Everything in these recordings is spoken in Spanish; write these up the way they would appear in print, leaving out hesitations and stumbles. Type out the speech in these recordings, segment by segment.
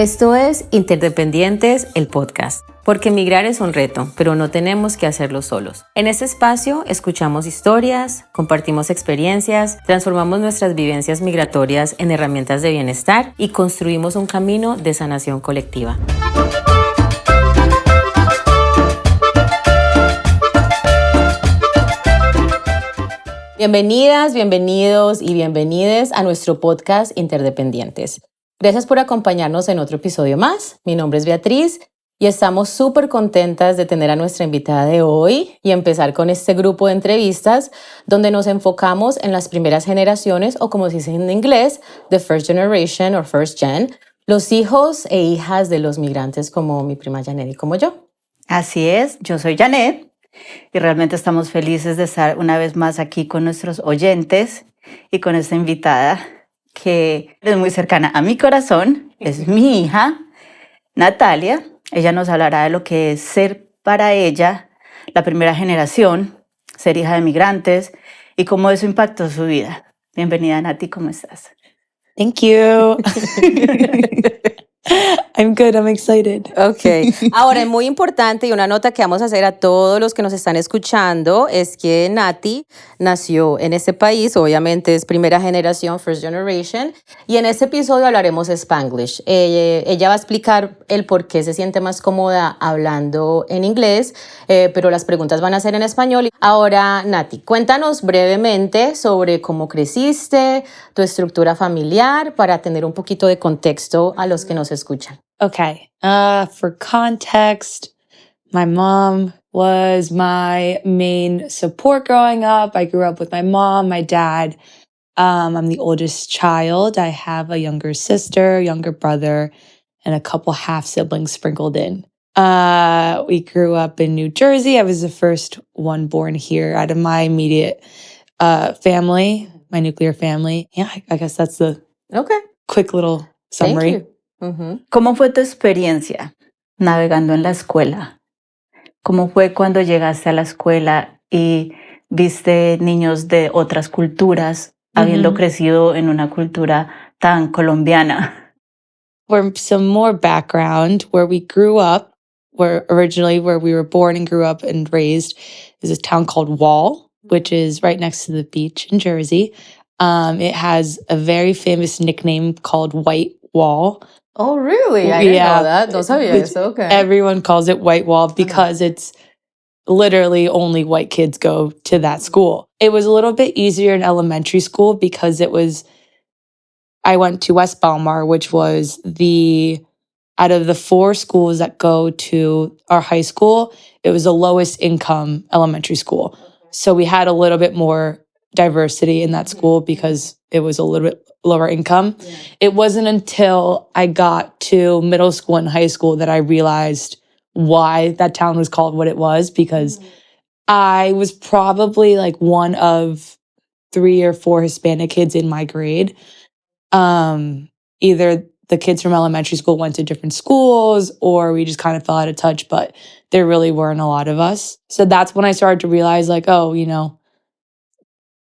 Esto es Interdependientes, el podcast. Porque migrar es un reto, pero no tenemos que hacerlo solos. En este espacio escuchamos historias, compartimos experiencias, transformamos nuestras vivencias migratorias en herramientas de bienestar y construimos un camino de sanación colectiva. Bienvenidas, bienvenidos y bienvenides a nuestro podcast Interdependientes. Gracias por acompañarnos en otro episodio más. Mi nombre es Beatriz y estamos súper contentas de tener a nuestra invitada de hoy y empezar con este grupo de entrevistas donde nos enfocamos en las primeras generaciones o como se dice en inglés, the first generation or first gen, los hijos e hijas de los migrantes como mi prima Janet y como yo. Así es, yo soy Janet y realmente estamos felices de estar una vez más aquí con nuestros oyentes y con esta invitada que es muy cercana a mi corazón, es mi hija, Natalia. Ella nos hablará de lo que es ser para ella la primera generación, ser hija de migrantes y cómo eso impactó su vida. Bienvenida, Nati, ¿cómo estás? Thank you. I'm good, I'm excited. Ok, ahora es muy importante y una nota que vamos a hacer a todos los que nos están escuchando es que Nati nació en este país, obviamente es primera generación, first generation, y en este episodio hablaremos Spanglish. Ella va a explicar el por qué se siente más cómoda hablando en inglés, pero las preguntas van a ser en español. Ahora, Nati, cuéntanos brevemente sobre cómo creciste, tu estructura familiar, para tener un poquito de contexto a los que nos escuchan. Okay. For context, my mom was my main support growing up. I grew up with my mom, my dad. I'm the oldest child. I have a younger sister, younger brother, and a couple half siblings sprinkled in. We grew up in New Jersey. I was the first one born here out of my immediate family, my nuclear family. Yeah, I guess that's the quick little summary. Thank you. ¿Cómo fue tu experiencia navegando en la escuela? ¿Cómo fue cuando llegaste a la escuela y viste niños de otras culturas, habiendo crecido en una cultura tan colombiana? For some more background, where we grew up, where we were born and grew up and raised, is a town called Wall, which is right next to the beach in Jersey. It has a very famous nickname called White Wall. Oh, really? I didn't know that. No sabía eso. Okay. Everyone calls it White Wall because it's literally only white kids go to that school. It was a little bit easier in elementary school because I went to West Belmar, which was out of the 4 schools that go to our high school, it was the lowest income elementary school. So we had a little bit more diversity in that school because it was a little bit lower income. Yeah. It wasn't until I got to middle school and high school that I realized why that town was called what it was, because I was probably like one of 3 or 4 Hispanic kids in my grade. Either the kids from elementary school went to different schools or we just kind of fell out of touch, but there really weren't a lot of us. So that's when I started to realize like, oh,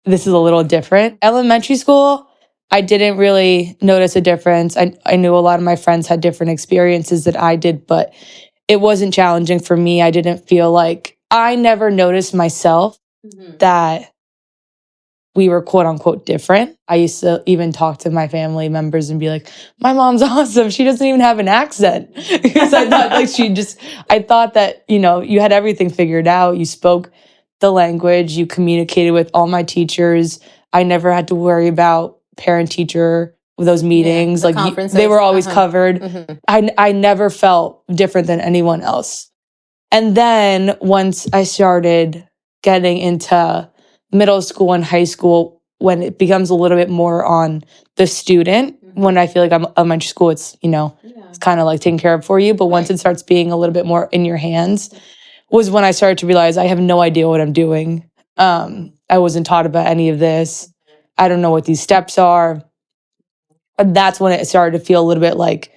this is a little different. Elementary school, I didn't really notice a difference. I knew a lot of my friends had different experiences that I did, but it wasn't challenging for me. I didn't feel like I never noticed myself that we were quote unquote different. I used to even talk to my family members and be like, my mom's awesome. She doesn't even have an accent. Because I thought I thought that, you had everything figured out. You spoke the language, you communicated with all my teachers. I never had to worry about parent-teacher with those meetings. They were always covered. I never felt different than anyone else. And then once I started getting into middle school and high school, when it becomes a little bit more on the student, when I feel like I'm elementary school, it's, it's kind of like taken care of for you. But once it starts being a little bit more in your hands, was when I started to realize I have no idea what I'm doing. I wasn't taught about any of this. I don't know what these steps are. And that's when it started to feel a little bit like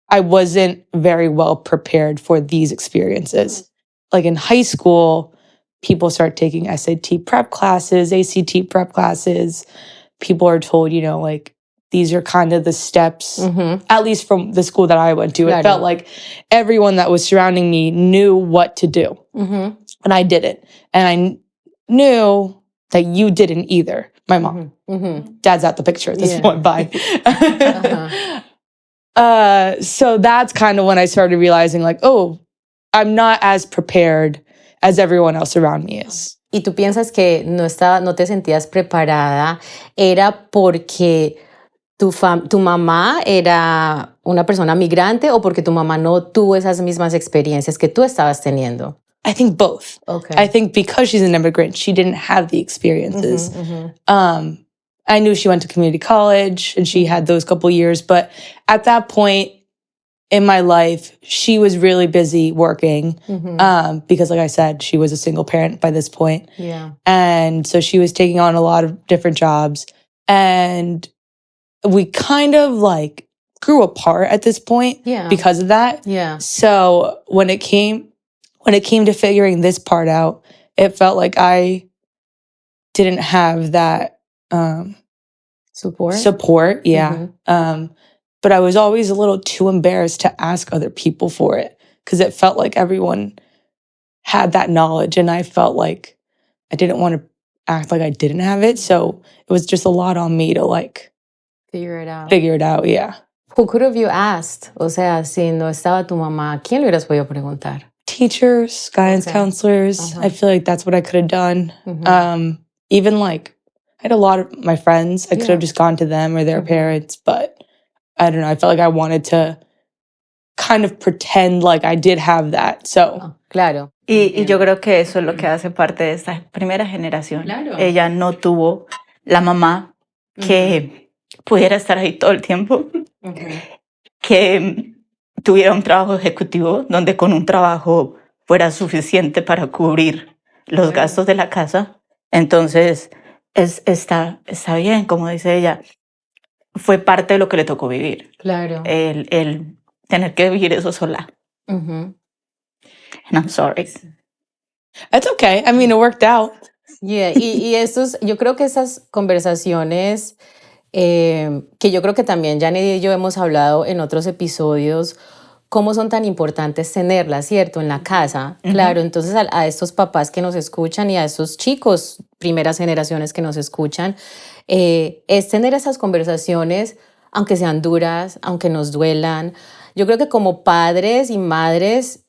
I wasn't very well prepared for these experiences. Like in high school, people start taking SAT prep classes, ACT prep classes. People are told, these are kind of the steps, Ujú. at least from the school that I went to. Claro. It felt like everyone that was surrounding me knew what to do, Ujú. and I didn't. And I knew that you didn't either. My mom. Ujú. Ujú. Dad's out the picture at this Yeah. point. Bye. Uh-huh. So that's kind of when I started realizing, like, oh, I'm not as prepared as everyone else around me is. ¿Y tú piensas que no te sentías preparada? ¿Era porque tu mamá era una persona migrante o porque tu mamá no tuvo esas mismas experiencias que tú estabas teniendo? I think both. Okay. I think because she's an immigrant, she didn't have the experiences. Ujú, ujú. I knew she went to community college and she had those couple years, but at that point in my life, she was really busy working because, like I said, she was a single parent by this point. Yeah. And so she was taking on a lot of different jobs. And we kind of like grew apart at this point Yeah. because of that. Yeah. So when it came to figuring this part out, it felt like I didn't have that support. Yeah. But I was always a little too embarrassed to ask other people for it because it felt like everyone had that knowledge and I felt like I didn't want to act like I didn't have it. So it was just a lot on me to like Figure it out. figure it out. Yeah. Who could have you asked? O sea, si no estaba tu mamá, ¿a quién le hubieras podido preguntar? Teachers, guidance Okay. counselors. I feel like that's what I could have done. Mhm. Even like I had a lot of my friends. I could Yeah. have just gone to them or their parents, but I don't know. I felt like I wanted to kind of pretend like I did have that. So, Oh, claro. Y yo creo que eso es lo que hace parte de esta primera generación. Claro. Ella no tuvo la mamá que pudiera estar ahí todo el tiempo, que tuviera un trabajo ejecutivo donde con un trabajo fuera suficiente para cubrir los Bueno. gastos de la casa. Entonces, está bien, como dice ella, fue parte de lo que le tocó vivir, Claro. el tener que vivir eso sola. Ujú. And I'm sorry. it's okay. I mean, it worked out. Yeah, y yo creo que esas conversaciones que yo creo que también Janet y yo hemos hablado en otros episodios, cómo son tan importantes tenerlas, ¿cierto? En la casa. Claro, entonces a estos papás que nos escuchan y a estos chicos, primeras generaciones que nos escuchan, es tener esas conversaciones, aunque sean duras, aunque nos duelan. Yo creo que como padres y madres,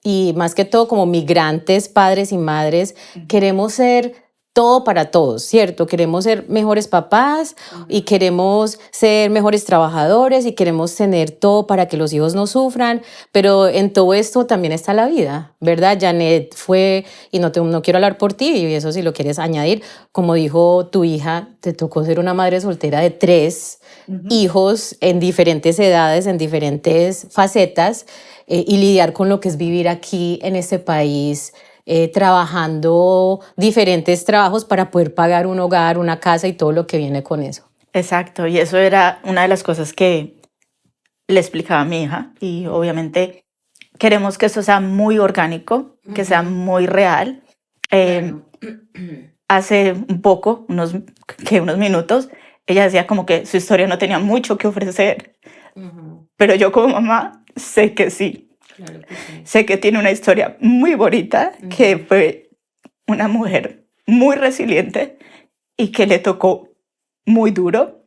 y más que todo como migrantes, padres y madres, queremos ser todo para todos, ¿cierto? Queremos ser mejores papás y queremos ser mejores trabajadores y queremos tener todo para que los hijos no sufran, pero en todo esto también está la vida, ¿verdad? Janet fue, y no quiero hablar por ti, y eso si lo quieres añadir, como dijo tu hija, te tocó ser una madre soltera de 3 hijos en diferentes edades, en diferentes facetas, y lidiar con lo que es vivir aquí en este país, trabajando diferentes trabajos para poder pagar un hogar, una casa y todo lo que viene con eso. Exacto, y eso era una de las cosas que le explicaba a mi hija, y obviamente queremos que eso sea muy orgánico, que sea muy real. Hace un poco, unos minutos, ella decía como que su historia no tenía mucho que ofrecer, pero yo como mamá sé que sí. Claro que sí. Sé que tiene una historia muy bonita, que fue una mujer muy resiliente y que le tocó muy duro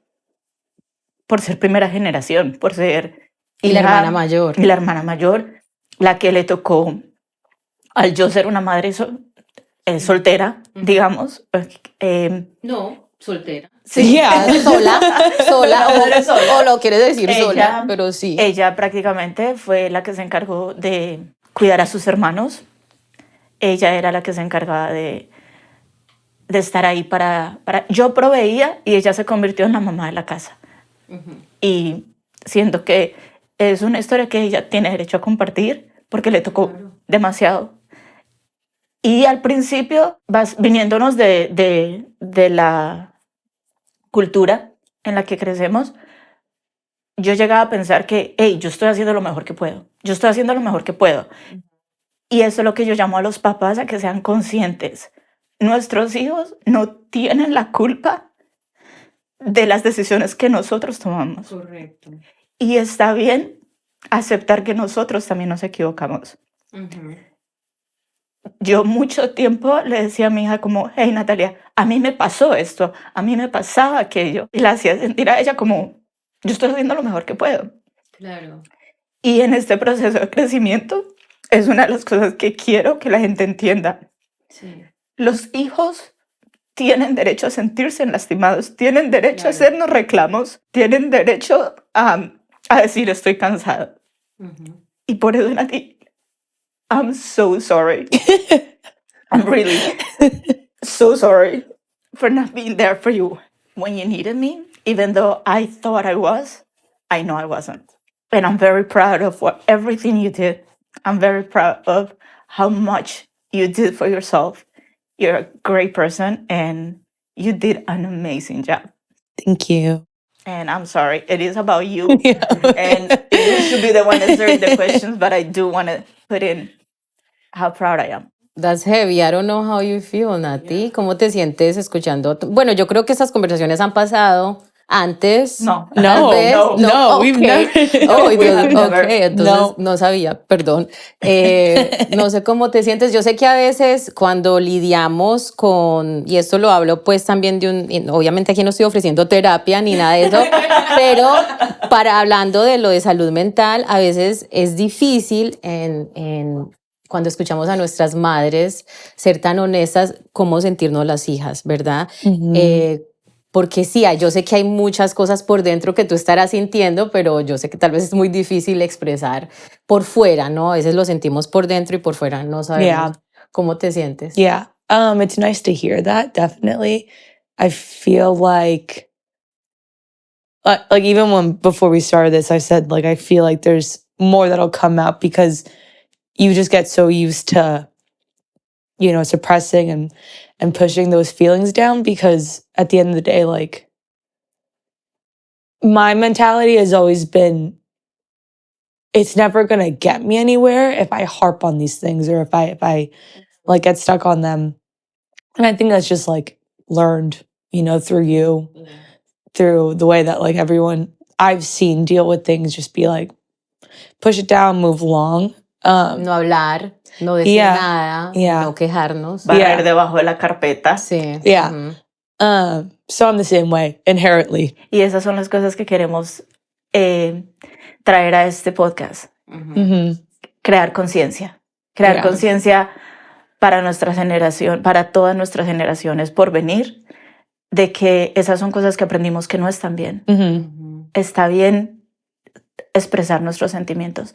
por ser primera generación, por ser Y la hermana mayor. Y la hermana mayor, la que le tocó, al yo ser una madre soltera, digamos. No, soltera. Sí, yeah. sola o lo quieres decir sola, pero sí. Ella prácticamente fue la que se encargó de cuidar a sus hermanos. Ella era la que se encargaba de estar ahí para... Yo proveía y ella se convirtió en la mamá de la casa. Y siento que es una historia que ella tiene derecho a compartir porque le tocó demasiado. Y al principio, viniéndonos de la cultura en la que crecemos, yo llegaba a pensar que, hey, yo estoy haciendo lo mejor que puedo. Yo estoy haciendo lo mejor que puedo. Y eso es lo que yo llamo a los papás a que sean conscientes. Nuestros hijos no tienen la culpa de las decisiones que nosotros tomamos. Correcto. Y está bien aceptar que nosotros también nos equivocamos. Yo mucho tiempo le decía a mi hija como, hey Natalia, a mí me pasó esto, a mí me pasaba aquello. Y la hacía sentir a ella como, yo estoy haciendo lo mejor que puedo. Claro. Y en este proceso de crecimiento es una de las cosas que quiero que la gente entienda. Sí. Los hijos tienen derecho a sentirse lastimados, tienen derecho a hacernos reclamos, tienen derecho a decir estoy cansado. Y por eso, Nati, I'm so sorry. I'm really so sorry for not being there for you when you needed me, even though I thought I was, I know I wasn't. And I'm very proud of everything you did. I'm very proud of how much you did for yourself. You're a great person and you did an amazing job. Thank you. And I'm sorry, it is about you. And you should be the one answering the questions, but I do want to put in how proud I am. That's heavy. I don't know how you feel, Nati. ¿Cómo te sientes escuchando? Bueno, yo creo que estas conversaciones han pasado antes. No, No, Tal vez. no, we've ok. never. Oh, We have never. ok, entonces no sabía, perdón. No sé cómo te sientes. Yo sé que a veces cuando lidiamos con, y esto lo hablo pues también obviamente aquí no estoy ofreciendo terapia ni nada de eso, pero hablando de lo de salud mental, a veces es difícil cuando escuchamos a nuestras madres ser tan honestas como sentirnos las hijas, ¿verdad? Porque sí, yo sé que hay muchas cosas por dentro que tú estarás sintiendo, pero yo sé que tal vez es muy difícil expresar por fuera, ¿no? A veces lo sentimos por dentro y por fuera no sabemos cómo te sientes. Yeah, it's nice to hear that, definitely. I feel like even before we started this, I said, like, I feel like there's more that'll come out because you just get so used to, suppressing and pushing those feelings down, because at the end of the day, like, my mentality has always been, it's never going to get me anywhere if I harp on these things or if I like get stuck on them. And I think that's just like learned, through you, through the way that like everyone I've seen deal with things, just be like, push it down, move along. No hablar, no decir nada, no quejarnos. Barrer debajo de la carpeta. Sí. Yeah. So I'm the same way, inherently. Y esas son las cosas que queremos traer a este podcast. Crear conciencia. Crear conciencia para nuestra generación, para todas nuestras generaciones por venir, de que esas son cosas que aprendimos que no están bien. Está bien expresar nuestros sentimientos.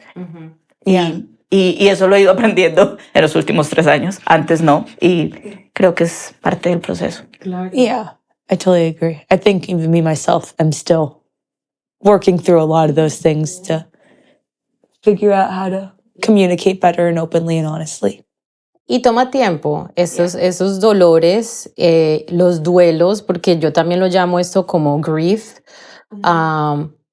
Y eso lo he ido aprendiendo en los últimos 3 años. Antes no. Y creo que es parte del proceso. Claro. Yeah, I totally agree. I think even me, myself, I'm still working through a lot of those things to figure out how to communicate better and openly and honestly. Y toma tiempo, esos dolores, los duelos, porque yo también lo llamo esto como grief.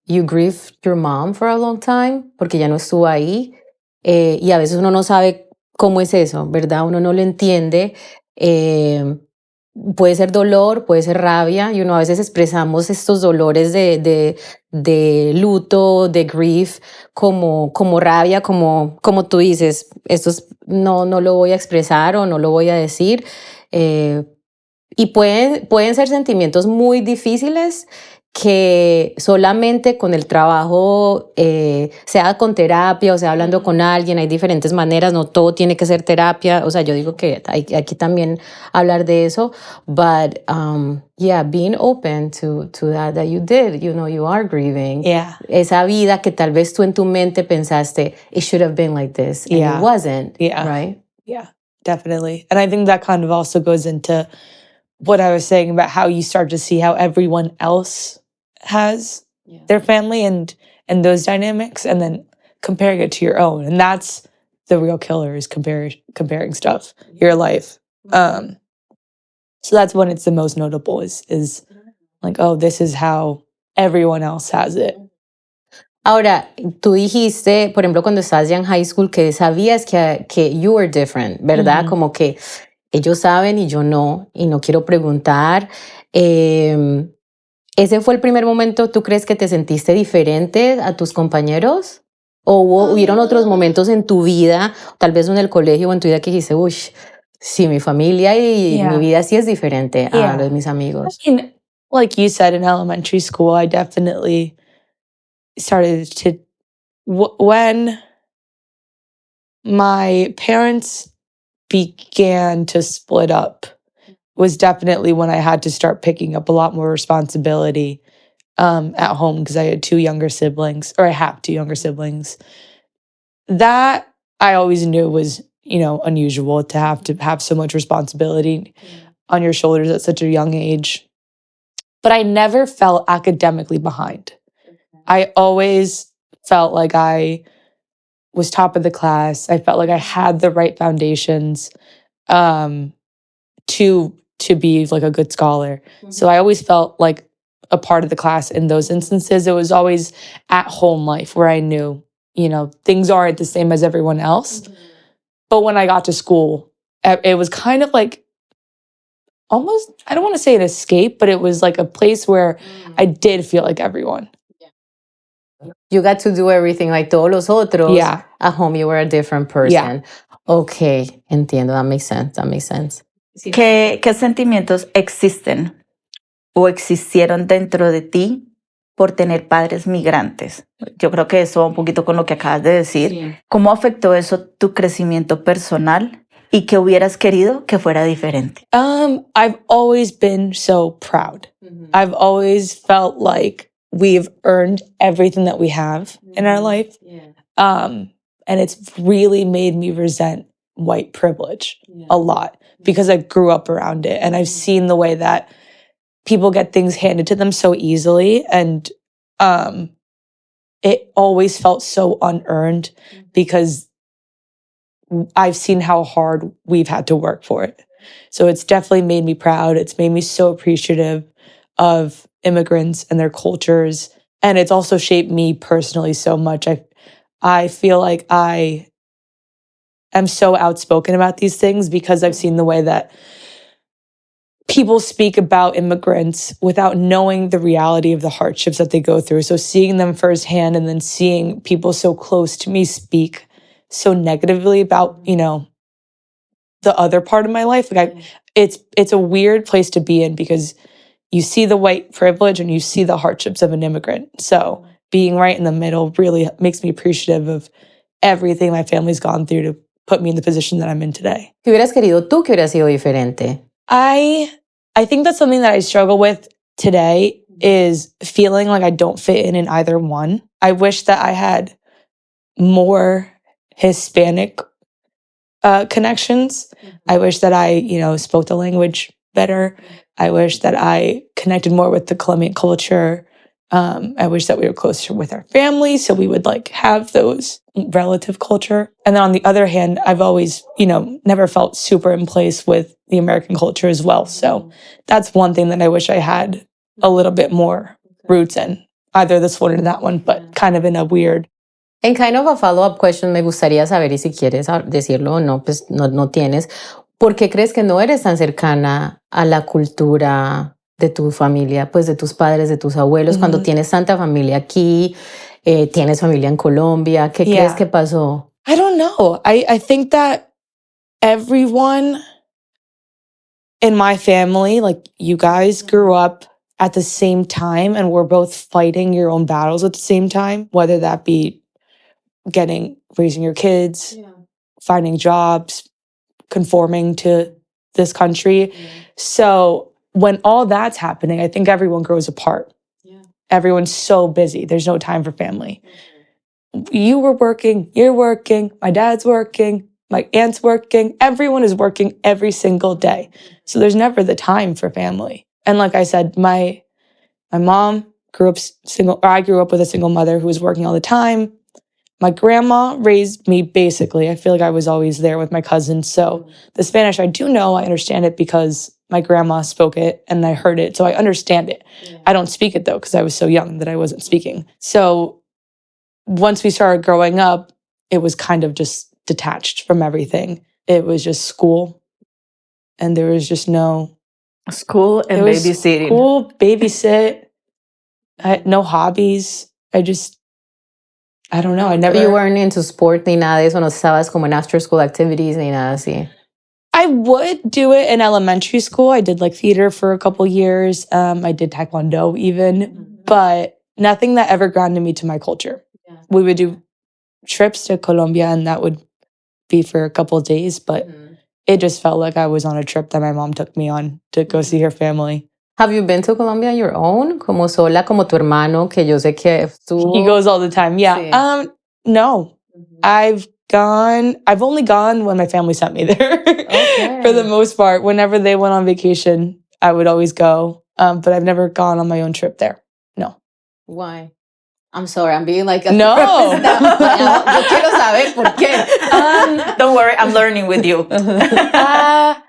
You grieve your mom for a long time, porque ya no estuvo ahí. Y a veces uno no sabe cómo es eso, ¿verdad? Uno no lo entiende. Puede ser dolor, puede ser rabia, y uno a veces expresamos estos dolores de luto, de grief, como rabia, como tú dices, no lo voy a expresar o no lo voy a decir. Y pueden ser sentimientos muy difíciles que solamente con el trabajo, sea con terapia o sea hablando con alguien, hay diferentes maneras, no todo tiene que ser terapia, o sea, yo digo que hay que también hablar de eso, but being open to that you did, you are grieving. Yeah. Esa vida que tal vez tú en tu mente pensaste, it should have been like this, and it wasn't, right? Yeah, definitely. And I think that kind of also goes into what I was saying about how you start to see how everyone else has their family and those dynamics, and then comparing it to your own. And that's the real killer, is comparing stuff, your life. So that's when it's the most notable, is like, oh, this is how everyone else has it. Ahora, tú dijiste, por ejemplo, cuando estabas ya en high school, que sabías que you were different, ¿verdad? Como que ellos saben y yo no quiero preguntar. ¿Ese fue el primer momento, tú crees que te sentiste diferente a tus compañeros? ¿O hubieron otros momentos en tu vida, tal vez en el colegio o en tu vida que dijiste, uy, sí, mi familia y mi Yeah. vida sí es diferente a Yeah. la de mis I amigos? mean, like you said, in elementary school, I definitely started to, when my parents began to split up, was definitely when I had to start picking up a lot more responsibility at home because I had two younger siblings, or I have two younger siblings. That I always knew was, unusual to have so much responsibility on your shoulders at such a young age. But I never felt academically behind. I always felt like I was top of the class. I felt like I had the right foundations um, to be like a good scholar. So I always felt like a part of the class in those instances. It was always at home life where I knew, things aren't the same as everyone else. But when I got to school, it was kind of like almost, I don't want to say an escape, but it was like a place where I did feel like everyone. You got to do everything like todos los otros. Yeah. At home, you were a different person. Okay, entiendo. That makes sense. That makes sense. ¿Qué sentimientos existen o existieron dentro de ti por tener padres migrantes? Yo creo que eso va un poquito con lo que acabas de decir. Sí. ¿Cómo afectó eso tu crecimiento personal y qué hubieras querido que fuera diferente? I've always been so proud. I've always felt like we've earned everything that we have in our life. And it's really made me resent white privilege a lot because I grew up around it and I've seen the way that people get things handed to them so easily. And it always felt so unearned because I've seen how hard we've had to work for it. So it's definitely made me proud. It's made me so appreciative of immigrants and their cultures. And it's also shaped me personally so much. I feel like I am so outspoken about these things because I've seen the way that people speak about immigrants without knowing the reality of the hardships that they go through. So seeing them firsthand and then seeing people so close to me speak so negatively about, the other part of my life. It's a weird place to be in because you see the white privilege and you see the hardships of an immigrant. So being right in the middle really makes me appreciative of everything my family's gone through to put me in the position that I'm in today. ¿Qué hubieras querido tú que hubiera sido diferente? I think that's something that I struggle with today is feeling like I don't fit in either one. I wish that I had more Hispanic connections. I wish that I, spoke the language better. I wish that I connected more with the Colombian culture. I wish that we were closer with our family so we would have those relative culture. And then on the other hand, I've always, never felt super in place with the American culture as well. So that's one thing that I wish I had a little bit more roots in, either this one or that one, but kind of in a weird. En kind of a follow-up question, me gustaría saber, y si quieres decirlo o no, pues no tienes. ¿Por qué crees que no eres tan cercana a la cultura de tu familia, pues de tus padres, de tus abuelos, cuando tienes tanta familia aquí, tienes familia en Colombia? ¿Qué crees que pasó? I don't know. I think that everyone in my family, like you guys, grew up at the same time and we're both fighting your own battles at the same time, whether that be raising your kids, finding jobs, conforming to this country. So when all that's happening, I think everyone grows apart. Everyone's so busy. There's no time for family. You were working, you're working, my dad's working, my aunt's working. Everyone is working every single day. So there's never the time for family. And like I said, my mom grew up single, or I grew up with a single mother who was working all the time. My grandma raised me basically. I feel like I was always there with my cousins. So the Spanish I do know, I understand it because my grandma spoke it and I heard it. So I understand it. I don't speak it though because I was so young that I wasn't speaking. So once we started growing up, it was kind of just detached from everything. It was just school and there was just no... School and babysitting. School, babysit, No hobbies. I don't know. I You never. weren't into sport ni nada de eso, no estabas como en after school activities ni nada así. I would do it in elementary school. I did like theater for a couple years. I did taekwondo even, but nothing that ever grounded me to my culture. We would do trips to Colombia, and that would be for a couple of days, but it just felt like I was on a trip that my mom took me on to go see her family. Have you been to Colombia on your own? Como sola, como tu hermano, que yo sé que tú... He goes all the time. Yeah. Sí. No. I've only gone when my family sent me there. Okay. For the most part. Whenever they went on vacation, I would always go. But I've never gone on my own trip there. No. Why? I'm sorry, I'm being like a No. Yo quiero saber por qué. Don't worry, I'm learning with you. I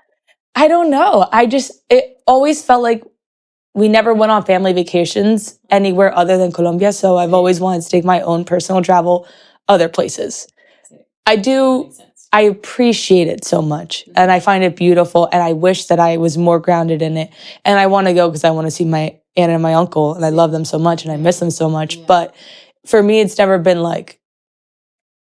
don't know. It always felt like we never went on family vacations anywhere other than Colombia. So I've always wanted to take my own personal travel other places. I appreciate it so much and I find it beautiful and I wish that I was more grounded in it. And I want to go because I want to see my aunt and my uncle and I love them so much and I miss them so much. Yeah. But for me, it's never been like,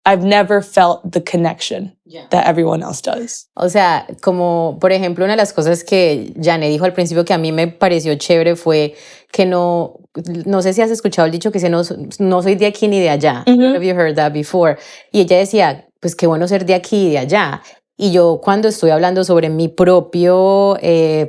I've never felt the connection that everyone else does. O sea, como por ejemplo, una de las cosas que Janet dijo al principio que a mí me pareció chévere fue que no sé si has escuchado el dicho que dice no soy de aquí ni de allá. Have you heard that before? Y ella decía, pues qué bueno ser de aquí y de allá. Y yo cuando estoy hablando sobre mi propio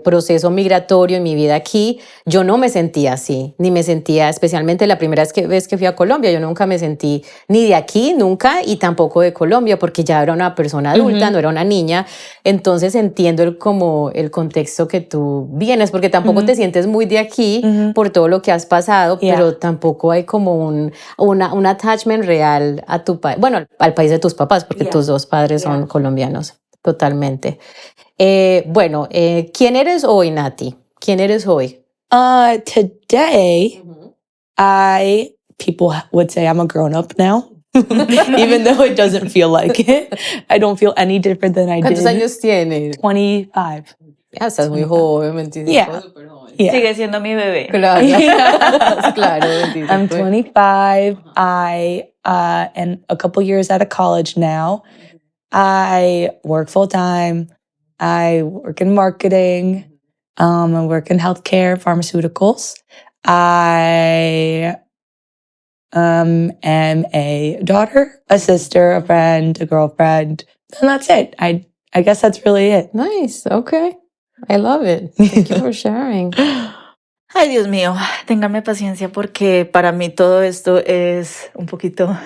proceso migratorio en mi vida aquí, yo no me sentía así, ni me sentía, especialmente la primera vez que fui a Colombia, yo nunca me sentí ni de aquí, nunca, y tampoco de Colombia, porque ya era una persona adulta, no era una niña. Entonces entiendo como el contexto que tú vienes, porque tampoco te sientes muy de aquí por todo lo que has pasado, pero tampoco hay como un attachment real a tu país, bueno, al país de tus papás, porque tus dos padres son colombianos. Totalmente. Bueno, ¿quién eres hoy, Nati? ¿Quién eres hoy? Today, people would say I'm a grown-up now, even though it doesn't feel like it. I don't feel any different than I did. ¿Cuántos años tienes? 25. Ya estás muy joven, 25. Yeah. Súper joven. Yeah. Sigue siendo mi bebé. Claro, claro. 25. I'm 25. I am a couple years out of college now. I work full time. I work in marketing. I work in healthcare, pharmaceuticals. I am a daughter, a sister, a friend, a girlfriend, and that's it. I guess that's really it. Nice. Okay. I love it. Thank you for sharing. Ay, Dios mío, téngame paciencia porque para mí todo esto es un poquito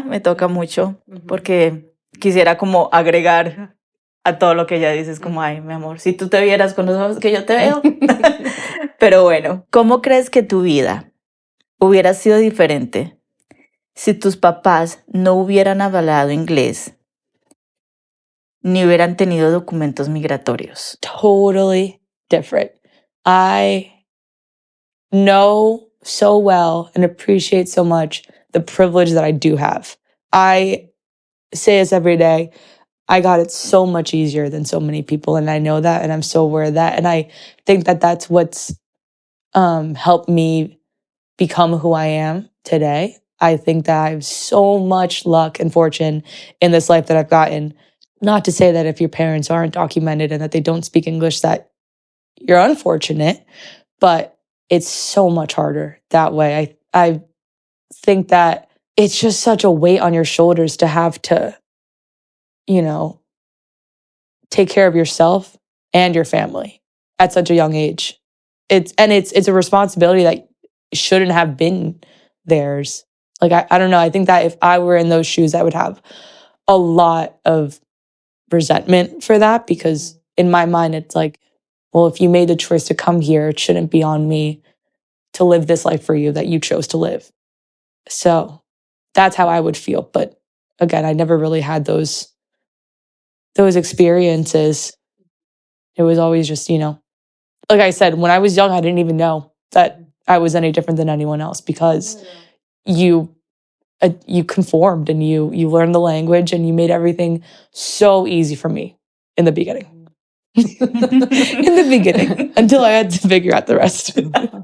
me toca mucho porque quisiera como agregar a todo lo que ella dice, es como, ay, mi amor, si tú te vieras con los ojos que yo te veo. Pero bueno, ¿cómo crees que tu vida hubiera sido diferente si tus papás no hubieran hablado inglés ni hubieran tenido documentos migratorios? Totally different. I know so well and appreciate so much the privilege that I do have. I say this every day. I got it so much easier than so many people, and I know that, and I'm so aware of that. And I think that that's what's helped me become who I am today. I think that I have so much luck and fortune in this life that I've gotten. Not to say that if your parents aren't documented and that they don't speak English, that you're unfortunate, but it's so much harder that way. I think that it's just such a weight on your shoulders to have to, take care of yourself and your family at such a young age. It's a responsibility that shouldn't have been theirs. Like, I don't know. I think that if I were in those shoes, I would have a lot of resentment for that, because in my mind, it's like, well, if you made the choice to come here, it shouldn't be on me to live this life for you that you chose to live. So that's how I would feel. But again, I never really had those experiences. It was always just, like I said, when I was young, I didn't even know that I was any different than anyone else, because you conformed and you learned the language and you made everything so easy for me in the beginning. In the beginning, until I had to figure out the rest.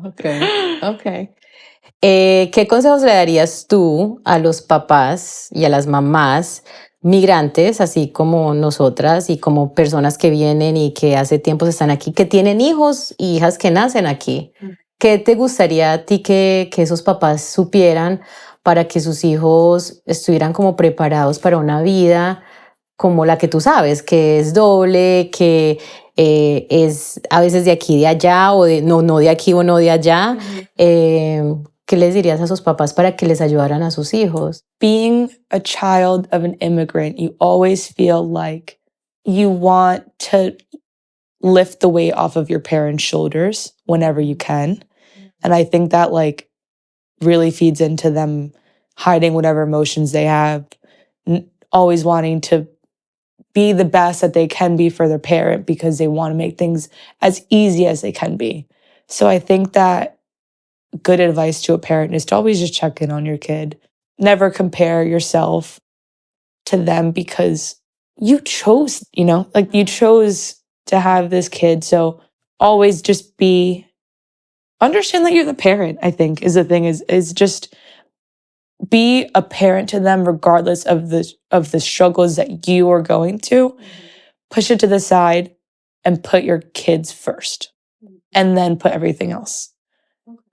Okay, okay. ¿Qué consejos le darías tú a los papás y a las mamás migrantes, así como nosotras y como personas que vienen y que hace tiempo están aquí, que tienen hijos y hijas que nacen aquí? ¿Qué te gustaría a ti que esos papás supieran para que sus hijos estuvieran como preparados para una vida como la que tú sabes, que es doble, que es a veces de aquí de allá o de no de aquí o no de allá? ¿Qué les dirías a sus papás para que les ayudaran a sus hijos? Being a child of an immigrant, you always feel like you want to lift the weight off of your parents' shoulders whenever you can. And I think that like really feeds into them hiding whatever emotions they have, always wanting to be the best that they can be for their parent because they want to make things as easy as they can be. So I think that good advice to a parent is to always just check in on your kid. Never compare yourself to them because you chose, like you chose to have this kid. So always just understand that you're the parent, I think is the thing is just be a parent to them regardless of the struggles that you are going to. Push it to the side and put your kids first and then put everything else.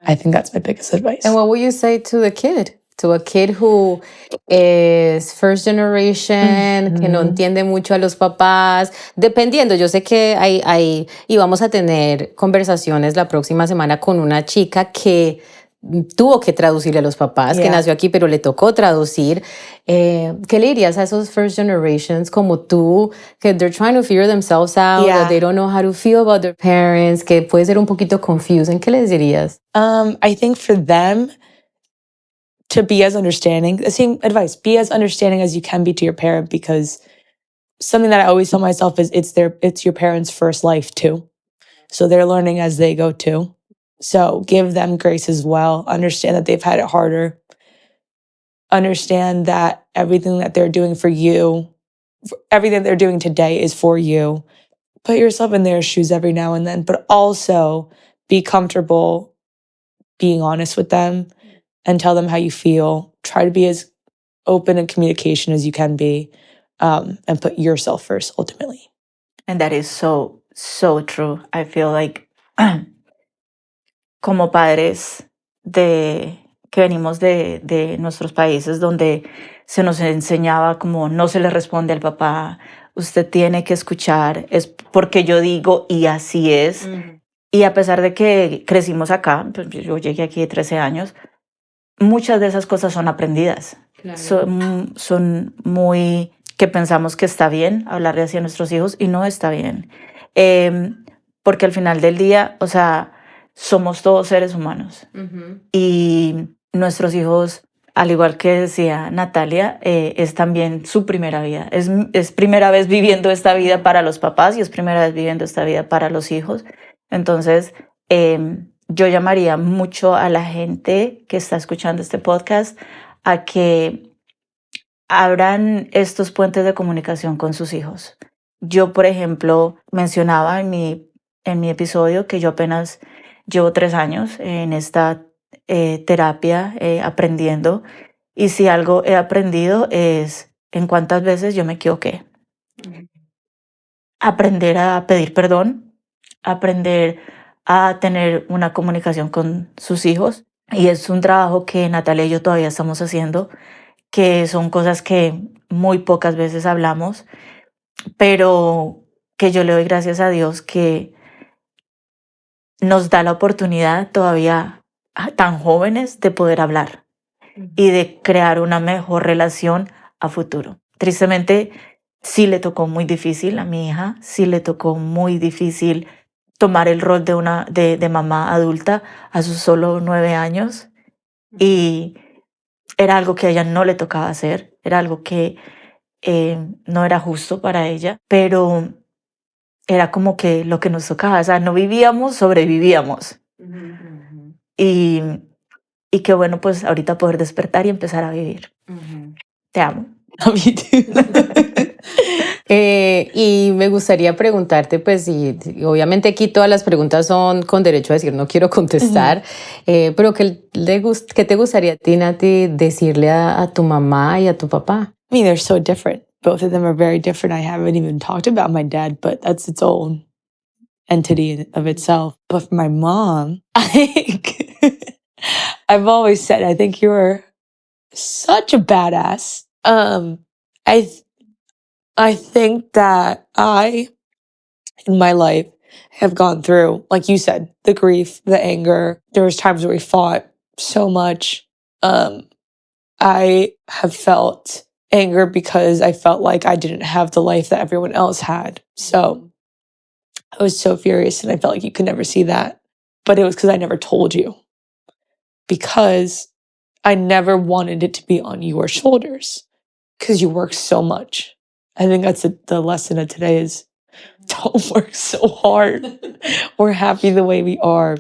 I think that's my biggest advice. And what would you say to the kid? To a kid who is first generation, que no entiende mucho a los papás, dependiendo, yo sé que y vamos a tener conversaciones la próxima semana con una chica que tuvo que traducirle a los papás, que nació aquí, pero le tocó traducir. ¿Qué le dirías a esos first generations como tú, que they're trying to figure themselves out, that they don't know how to feel about their parents, que puede ser un poquito confusing? ¿Qué les dirías? I think for them to be as understanding, the same advice, be as understanding as you can be to your parent, because something that I always tell myself is it's your parents' first life too. So they're learning as they go too. So give them grace as well. Understand that they've had it harder. Understand that everything that they're doing for you, everything they're doing today is for you. Put yourself in their shoes every now and then, but also be comfortable being honest with them and tell them how you feel. Try to be as open in communication as you can be, and put yourself first ultimately. And that is so, so true. I feel like como padres que venimos de nuestros países donde se nos enseñaba como no se le responde al papá, usted tiene que escuchar, es porque yo digo y así es. Y a pesar de que crecimos acá, pues yo llegué aquí de 13 años, muchas de esas cosas son aprendidas. Claro. Son muy que pensamos que está bien hablarle hacia nuestros hijos y no está bien. Porque al final del día, o sea, somos todos seres humanos. Y nuestros hijos, al igual que decía Natalia, es también su primera vida. Es primera vez viviendo esta vida para los papás y es primera vez viviendo esta vida para los hijos. Entonces, yo llamaría mucho a la gente que está escuchando este podcast a que abran estos puentes de comunicación con sus hijos. Yo, por ejemplo, mencionaba en mi episodio que yo apenas llevo 3 años en esta terapia aprendiendo, y si algo he aprendido es en cuántas veces yo me equivoqué. Aprender a pedir perdón, aprender a tener una comunicación con sus hijos, y es un trabajo que Natalia y yo todavía estamos haciendo, que son cosas que muy pocas veces hablamos, pero que yo le doy gracias a Dios que nos da la oportunidad todavía tan jóvenes de poder hablar y de crear una mejor relación a futuro. Tristemente, sí le tocó muy difícil a mi hija, sí le tocó muy difícil tomar el rol de mamá adulta a sus solo 9 años, y era algo que a ella no le tocaba hacer, era algo que no era justo para ella, pero era como que lo que nos tocaba, o sea, no vivíamos, sobrevivíamos. Y qué bueno, pues ahorita poder despertar y empezar a vivir. Te amo. Love you too. Y me gustaría preguntarte, pues, y obviamente aquí todas las preguntas son con derecho a decir no quiero contestar, pero ¿qué te gustaría a ti, Nati, decirle a tu mamá y a tu papá? I mean, they're so different. Both of them are very different. I haven't even talked about my dad, but that's its own entity of itself. But for my mom, I've always said, I think you're such a badass. I I think that in my life, have gone through, like you said, the grief, the anger. There was times where we fought so much. I have felt anger because I felt like I didn't have the life that everyone else had. So I was so furious, and I felt like you could never see that. But it was because I never told you, because I never wanted it to be on your shoulders, because you work so much. I think that's the lesson of today is don't work so hard. We're happy the way we are.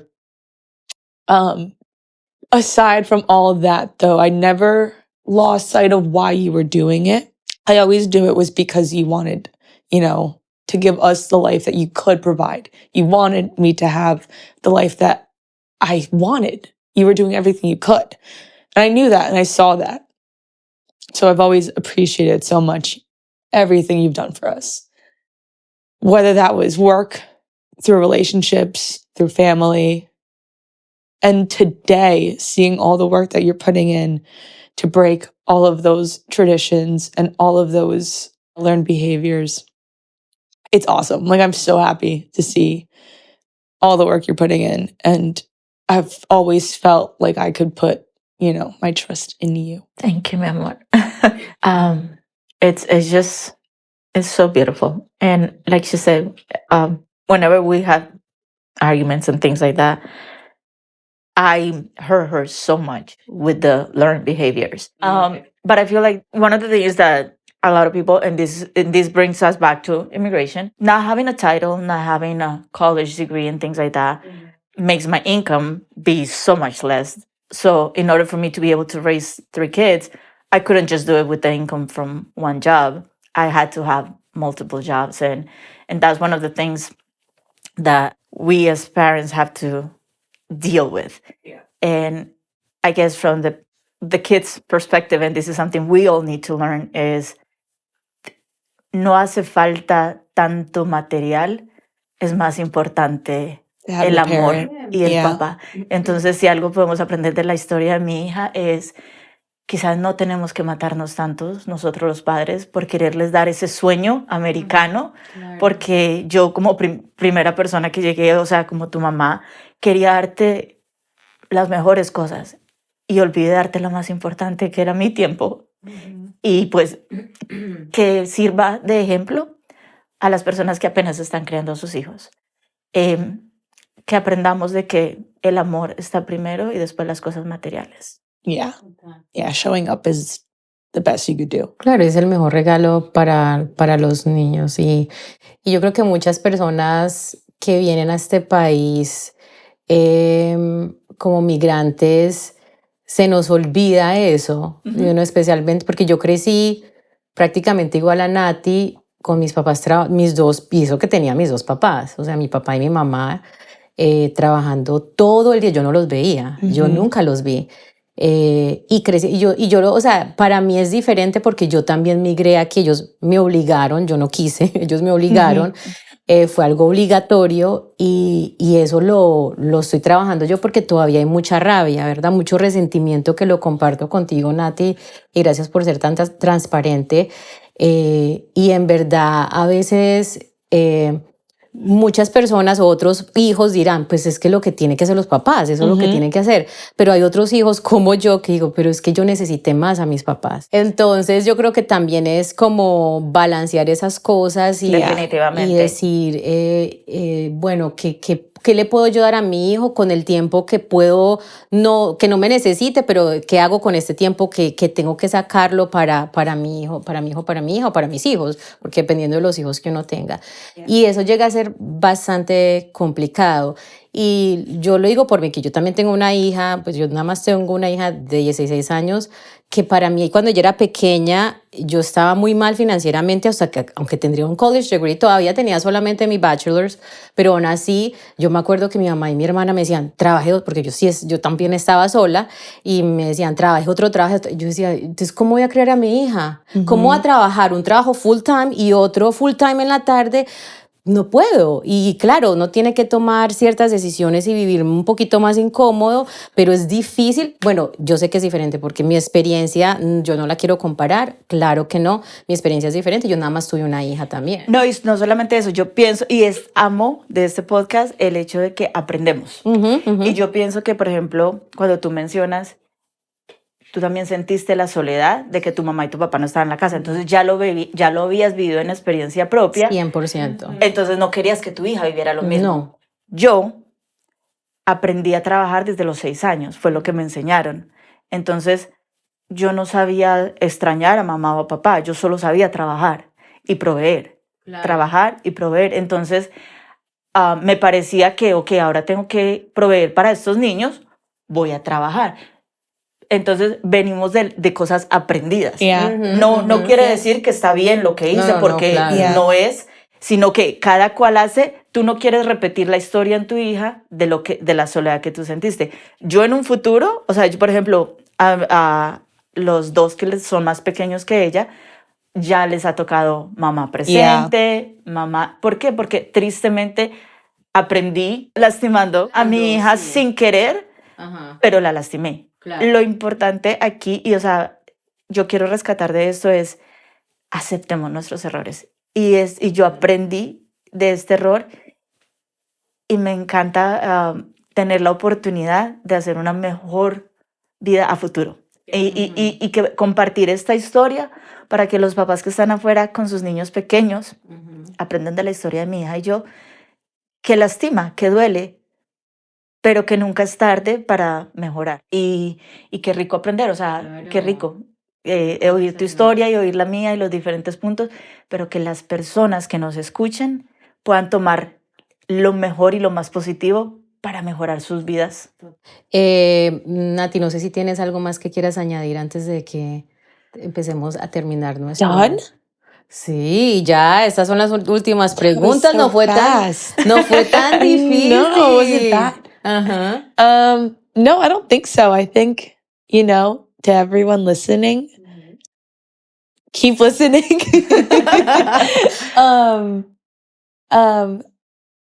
Aside from all of that, though, I never lost sight of why you were doing it. I always knew it was because you wanted, to give us the life that you could provide. You wanted me to have the life that I wanted. You were doing everything you could. And I knew that and I saw that. So I've always appreciated so much everything you've done for us. Whether that was work, through relationships, through family. And today, seeing all the work that you're putting in to break all of those traditions and all of those learned behaviors, it's awesome. Like, I'm so happy to see all the work you're putting in. And I've always felt like I could put, my trust in you. Thank you, mi amor. It's so beautiful. And like she said, whenever we have arguments and things like that, I hurt her so much with the learned behaviors. But I feel like one of the things that a lot of people, and this brings us back to immigration, not having a title, not having a college degree and things like that, makes my income be so much less. So in order for me to be able to raise 3 kids, I couldn't just do it with the income from one job. I had to have multiple jobs. And that's one of the things that we as parents have to deal with. Yeah. And I guess from the kids' perspective, and this is something we all need to learn, is no hace falta tanto material, es más importante el amor y el papá. Entonces, si algo podemos aprender de la historia de mi hija es quizás no tenemos que matarnos tantos nosotros los padres por quererles dar ese sueño americano, porque yo como primera persona que llegué, o sea, como tu mamá, quería darte las mejores cosas y olvidé darte lo más importante, que era mi tiempo. Y pues que sirva de ejemplo a las personas que apenas están creando a sus hijos. Que aprendamos de que el amor está primero y después las cosas materiales. Yeah. Yeah, showing up is the best you could do. Claro, es el mejor regalo para los niños. Y yo creo que muchas personas que vienen a este país como migrantes, se nos olvida eso. Especialmente porque yo crecí prácticamente igual a Nati, con mis papás, y eso que tenía mis 2 papás, o sea, mi papá y mi mamá trabajando todo el día. Yo no los veía, yo nunca los vi. Y crecí, o sea, para mí es diferente porque yo también migré aquí, ellos me obligaron, yo no quise, ellos me obligaron, fue algo obligatorio y eso lo estoy trabajando yo porque todavía hay mucha rabia, ¿verdad? Mucho resentimiento, que lo comparto contigo, Nati, y gracias por ser tan transparente. Y en verdad, a veces muchas personas o otros hijos dirán, pues es que lo que tienen que hacer los papás, eso es lo que tienen que hacer. Pero hay otros hijos como yo que digo, pero es que yo necesité más a mis papás. Entonces yo creo que también es como balancear esas cosas y decir, bueno, ¿qué le puedo yo dar a mi hijo con el tiempo que puedo, que no me necesite, pero qué hago con este tiempo que tengo que sacarlo para mi hijo, para mi hija o para mis hijos, porque dependiendo de los hijos que uno tenga. Y eso llega a ser bastante complicado. Y yo lo digo por mí, que yo también tengo una hija, pues yo nada más tengo una hija de 16 años, que para mí cuando yo era pequeña, yo estaba muy mal financieramente, hasta que, aunque tendría un college degree, todavía tenía solamente mi bachelor's, pero aún así, yo me acuerdo que mi mamá y mi hermana me decían, trabaje, porque yo también estaba sola, y me decían, trabaje otro trabajo. Yo decía, entonces, ¿cómo voy a criar a mi hija? ¿Cómo voy a trabajar un trabajo full time y otro full time en la tarde? No puedo. Y claro, uno tiene que tomar ciertas decisiones y vivir un poquito más incómodo, pero es difícil. Bueno, yo sé que es diferente porque mi experiencia, yo no la quiero comparar, claro que no, mi experiencia es diferente, yo nada más tuve una hija también. No, y no solamente eso, yo pienso, y amo de este podcast el hecho de que aprendemos. Y yo pienso que, por ejemplo, cuando tú mencionas, tú también sentiste la soledad de que tu mamá y tu papá no estaban en la casa, entonces ya lo habías vivido en experiencia propia. 100%. Entonces no querías que tu hija viviera lo mismo. No. Yo aprendí a trabajar desde los 6 años, fue lo que me enseñaron. Entonces yo no sabía extrañar a mamá o a papá, yo solo sabía trabajar y proveer. Claro. Trabajar y proveer. Entonces me parecía que, ok, ahora tengo que proveer para estos niños, voy a trabajar. Entonces venimos de cosas aprendidas. No quiere decir que está bien lo que hice, porque no es, sino que cada cual hace. Tú no quieres repetir la historia en tu hija de la soledad que tú sentiste. Yo en un futuro, o sea, yo por ejemplo, a los dos que son más pequeños que ella, ya les ha tocado mamá presente, mamá. ¿Por qué? Porque tristemente aprendí lastimando a mi hija sin querer, pero la lastimé. Claro. Lo importante aquí, y o sea, yo quiero rescatar de esto es, aceptemos nuestros errores. Y yo aprendí de este error y me encanta tener la oportunidad de hacer una mejor vida a futuro. Y que compartir esta historia para que los papás que están afuera con sus niños pequeños aprendan de la historia de mi hija y yo, que lastima, que duele, pero que nunca es tarde para mejorar. Y qué rico aprender, o sea, claro. Qué rico oír tu historia y oír la mía y los diferentes puntos, pero que las personas que nos escuchen puedan tomar lo mejor y lo más positivo para mejorar sus vidas. Nati, no sé si tienes algo más que quieras añadir antes de que empecemos a terminar nuestro... ¿Done? Sí, ya, estas son las últimas preguntas. So no fue tan difícil. No, was it that? No, I don't think so. I think, to everyone listening, keep listening.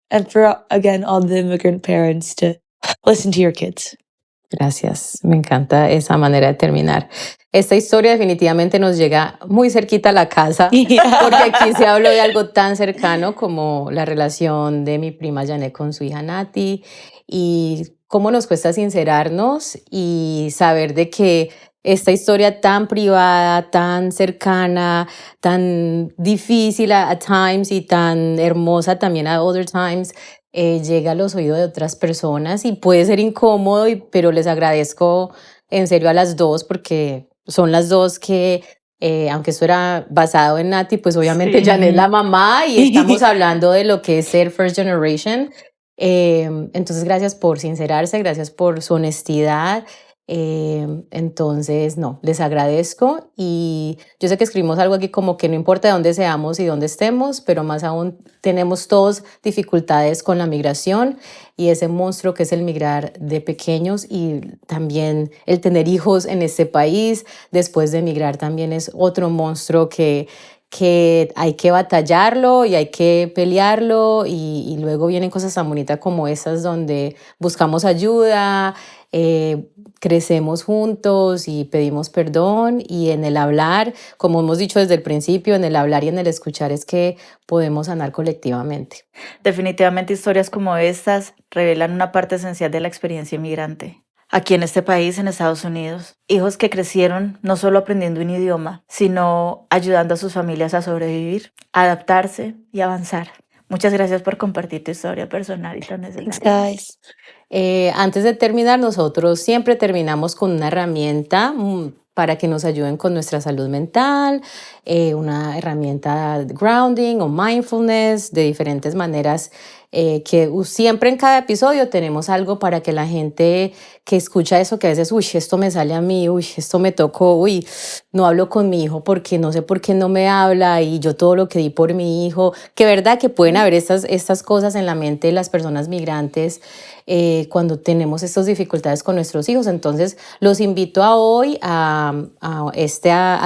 And for, again, all the immigrant parents to listen to your kids. Gracias, me encanta esa manera de terminar. Esta historia definitivamente nos llega muy cerquita a la casa, porque aquí se habló de algo tan cercano como la relación de mi prima Janet con su hija Nati y cómo nos cuesta sincerarnos y saber de que esta historia tan privada, tan cercana, tan difícil a times y tan hermosa también a other times, llega a los oídos de otras personas y puede ser incómodo, pero les agradezco en serio a las dos porque son las dos que, aunque esto era basado en Nati, pues obviamente sí. Janet es la mamá y estamos hablando de lo que es ser first generation. Entonces, gracias por sincerarse, gracias por su honestidad. Entonces, no, les agradezco y yo sé que escribimos algo aquí como que no importa de dónde seamos y dónde estemos, pero más aún tenemos todos dificultades con la migración y ese monstruo que es el migrar de pequeños y también el tener hijos en este país después de migrar también es otro monstruo que hay que batallarlo y hay que pelearlo y luego vienen cosas tan bonitas como esas donde buscamos ayuda, crecemos juntos y pedimos perdón y en el hablar, como hemos dicho desde el principio, en el hablar y en el escuchar es que podemos sanar colectivamente. Definitivamente historias como estas revelan una parte esencial de la experiencia inmigrante. Aquí en este país, en Estados Unidos, hijos que crecieron no solo aprendiendo un idioma, sino ayudando a sus familias a sobrevivir, adaptarse y avanzar. Muchas gracias por compartir tu historia personal y tan necesaria. Thanks, guys. Antes de terminar, nosotros siempre terminamos con una herramienta para que nos ayuden con nuestra salud mental, una herramienta de grounding o mindfulness, de diferentes maneras que siempre en cada episodio tenemos algo para que la gente que escucha eso, que a veces, uy, esto me sale a mí, uy, esto me tocó, uy, no hablo con mi hijo porque no sé por qué no me habla y yo todo lo que di por mi hijo, que verdad que pueden haber estas cosas en la mente de las personas migrantes cuando tenemos estas dificultades con nuestros hijos. Entonces, los invito a hoy a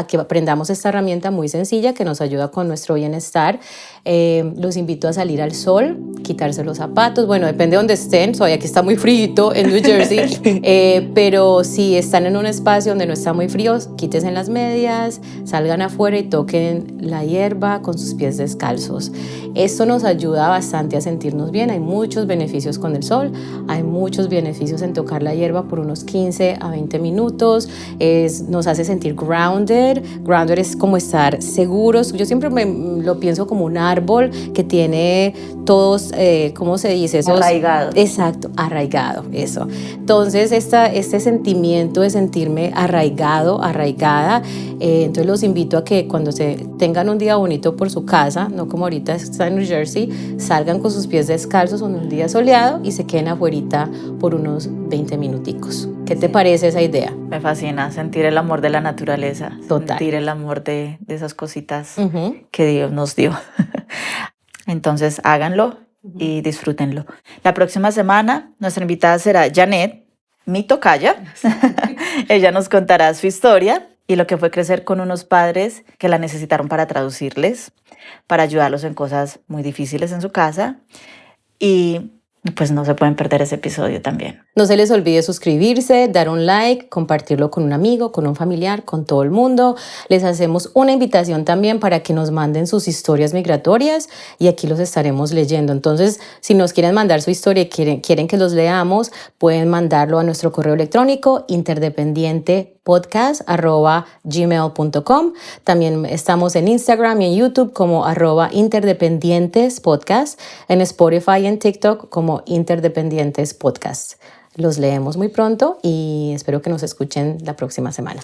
que aprendamos esta herramienta muy sencilla que nos ayuda con nuestro bienestar. Los invito a salir al sol, quitarse los zapatos. Bueno, depende de donde estén. Hoy aquí está muy frío en New Jersey, pero si están en un espacio donde no está muy frío, quítense las medias, salgan afuera y toquen la hierba con sus pies descalzos. Esto nos ayuda bastante a sentirnos bien. Hay muchos beneficios con el sol. Hay muchos beneficios en tocar la hierba por unos 15 a 20 minutos. Nos hace sentir grounded. Grounded es como estar seguros. Yo siempre lo pienso como un árbol que tiene todos, ¿cómo se dice? Arraigado. Exacto, arraigado, eso. Entonces, este sentimiento de sentirme arraigado, arraigada, entonces los invito a que cuando se tengan un día bonito por su casa, no como ahorita está en New Jersey, salgan con sus pies descalzos en un día soleado y se queden afuerita por unos 20 minuticos. ¿Qué te parece esa idea? Me fascina sentir el amor de la naturaleza. Total. Sentir el amor de esas cositas que Dios nos dio. Entonces háganlo y disfrútenlo. La próxima semana nuestra invitada será Janet, mi tocaya. Ella nos contará su historia y lo que fue crecer con unos padres que la necesitaron para traducirles, para ayudarlos en cosas muy difíciles en su casa. Y pues no se pueden perder ese episodio también. No se les olvide suscribirse, dar un like, compartirlo con un amigo, con un familiar, con todo el mundo. Les hacemos una invitación también para que nos manden sus historias migratorias y aquí los estaremos leyendo. Entonces, si nos quieren mandar su historia y quieren que los leamos, pueden mandarlo a nuestro correo electrónico interdependientepodcast@gmail.com. También estamos en Instagram y en YouTube como @interdependientespodcast, en Spotify y en TikTok como Interdependientes Podcast. Los leemos muy pronto y espero que nos escuchen la próxima semana.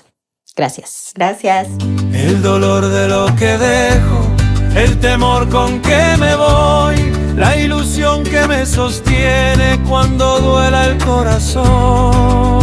Gracias. Gracias. El dolor de lo que dejo, el temor con que me voy, la ilusión que me sostiene cuando duela el corazón.